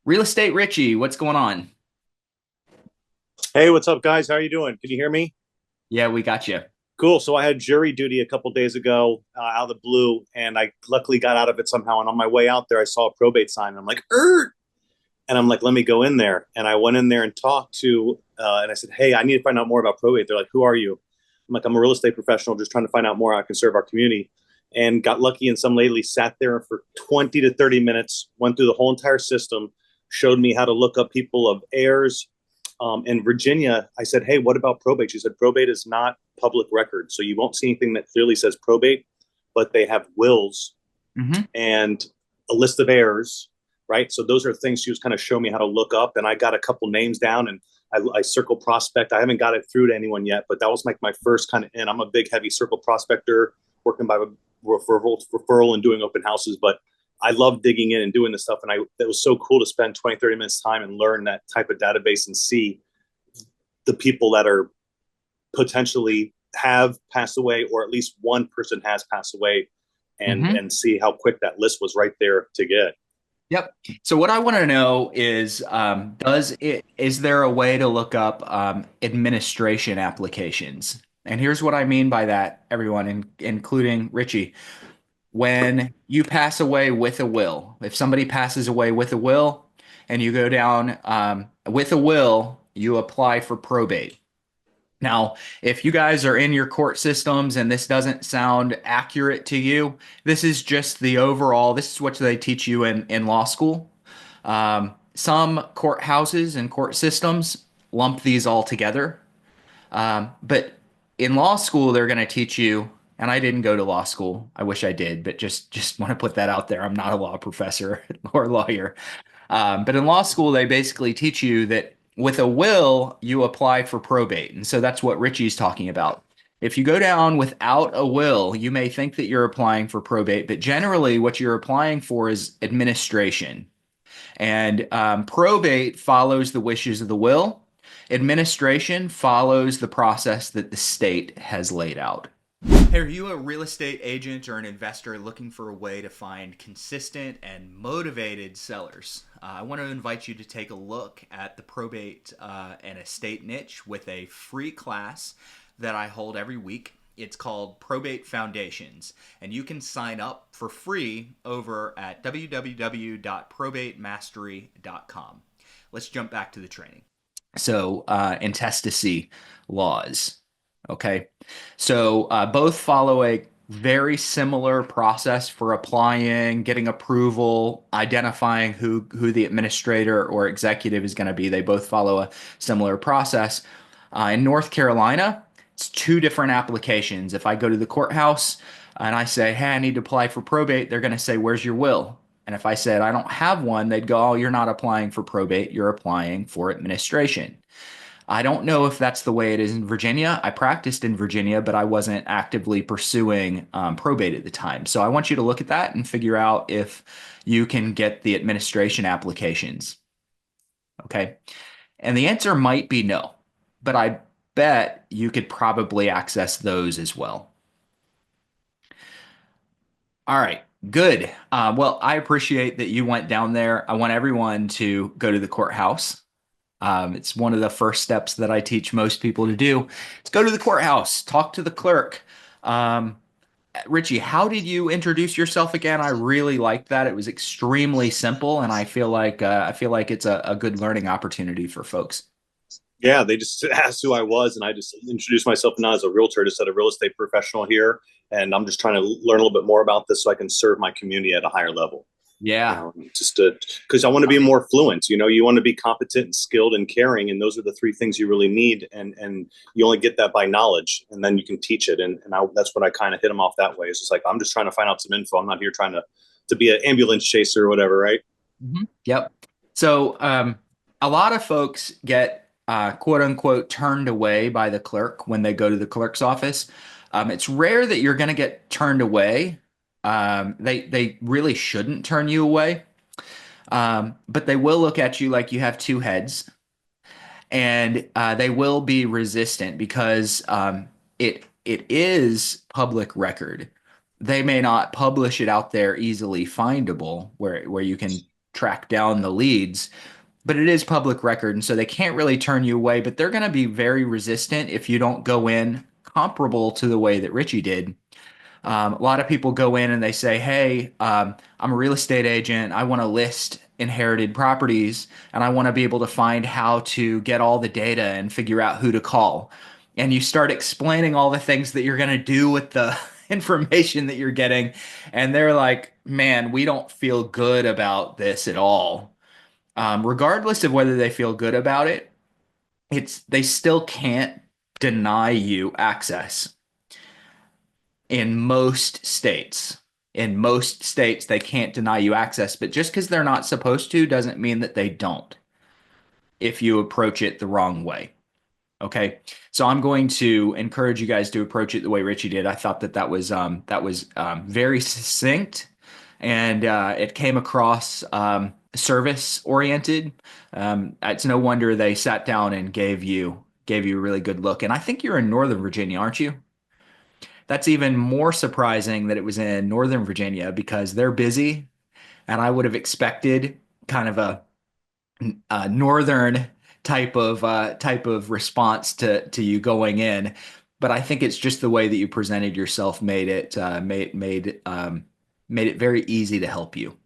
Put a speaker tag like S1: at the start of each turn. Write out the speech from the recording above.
S1: Real Estate Richie, what's going on?
S2: Hey, what's up, guys? How are you doing? Can you hear me?
S1: Yeah, we got you.
S2: Cool. So I had jury duty a couple days ago out of the blue, and I luckily got out of it somehow. And on my way out there, I saw a probate sign, and I'm like, "Er!" And I'm like, "Let me go in there." And I went in there and talked to, and I said, "Hey, I need to find out more about probate." They're like, "Who are you?" I'm like, "I'm a real estate professional, just trying to find out more how I can serve our community." And got lucky, and some lady sat there for 20 to 30 minutes, went through the whole entire system, showed me how to look up people of heirs. In Virginia, I said, "Hey, what about probate?" She said, "Probate is not public record, so you won't see anything that clearly says probate, but they have wills
S1: Hmm.
S2: and a list of heirs, right? So those are things she was kind of showing me how to look up, and I got a couple names down, and I circle prospect. I haven't got it through to anyone yet, but that was like my first kind of in. I'm a big heavy circle prospector, working by referral and doing open houses, but I love digging in and doing this stuff. And it was so cool to spend 20, 30 minutes time and learn that type of database and see the people that are potentially have passed away, or at least one person has passed away, and
S1: Hmm.
S2: see how quick that list was right there to get.
S1: Yep. So what I want to know is, is there a way to look up administration applications? And here's what I mean by that, everyone, including Richie. When you pass away with a will, if somebody passes away with a will and you go down with a will, you apply for probate. Now, if you guys are in your court systems and this doesn't sound accurate to you, this is just the overall, this is what they teach you in law school. Some courthouses and court systems lump these all together. But in law school, they're going to teach you, and I didn't go to law school. I wish I did, but just want to put that out there. I'm not a law professor or lawyer. But in law school, they basically teach you that with a will, you apply for probate. And so that's what Richie's talking about. If you go down without a will, you may think that you're applying for probate, but generally, what you're applying for is administration. And probate follows the wishes of the will. Administration follows the process that the state has laid out. Hey, are you a real estate agent or an investor looking for a way to find consistent and motivated sellers? I want to invite you to take a look at the probate and estate niche with a free class that I hold every week. It's called Probate Foundations, and you can sign up for free over at www.probatemastery.com. Let's jump back to the training. So, intestacy laws. Okay. So, both follow a very similar process for applying, getting approval, identifying who the administrator or executive is going to be. They both follow a similar process. In North Carolina, it's two different applications. If I go to the courthouse and I say, "Hey, I need to apply for probate," they're going to say, "Where's your will?" And if I said I don't have one, they'd go, "Oh, you're not applying for probate, you're applying for administration." I don't know if that's the way it is in Virginia. I practiced in Virginia, but I wasn't actively pursuing probate at the time. So I want you to look at that and figure out if you can get the administration applications. Okay. And the answer might be no, but I bet you could probably access those as well. All right. Good. Well, I appreciate that you went down there. I want everyone to go to the courthouse. It's one of the first steps that I teach most people to do. Is go to the courthouse, talk to the clerk. Um, Richie, how did you introduce yourself again? I really liked that. It was extremely simple, and I feel like it's a good learning opportunity for folks.
S2: Yeah, they just asked who I was, and I just introduced myself not as a realtor, just as a real estate professional here. And I'm just trying to learn a little bit more about this so I can serve my community at a higher level.
S1: Yeah.
S2: Just because I want to be more fluent. You want to be competent and skilled and caring, and those are the three things you really need. And you only get that by knowledge, and then you can teach it. And that's what I kind of hit them off that way. It's just like, I'm just trying to find out some info. I'm not here trying to be an ambulance chaser or whatever, right?
S1: Mhm. Yep. So, a lot of folks get quote unquote turned away by the clerk when they go to the clerk's office. It's rare that you're going to get turned away. They really shouldn't turn you away, but they will look at you like you have two heads, and they will be resistant because it is public record. They may not publish it out there easily findable where you can track down the leads, but it is public record, and so they can't really turn you away, but they're going to be very resistant if you don't go in comparable to the way that Richie did. A lot of people go in and they say, "Hey, I'm a real estate agent. I want to list inherited properties, and I want to be able to find how to get all the data and figure out who to call." And you start explaining all the things that you're going to do with the information that you're getting, and they're like, "Man, we don't feel good about this at all." Regardless of whether they feel good about it, they still can't deny you access in most states. In most states, they can't deny you access, but just because they're not supposed to doesn't mean that they don't if you approach it the wrong way. Okay. So I'm going to encourage you guys to approach it the way Richie did. I thought that that was very succinct, and it came across service oriented. It's no wonder they sat down and gave you a really good look. And I think you're in Northern Virginia, aren't you? That's even more surprising that it was in Northern Virginia because they're busy, and I would have expected kind of a northern type of response to you going in. But I think it's just the way that you presented yourself made it very easy to help you.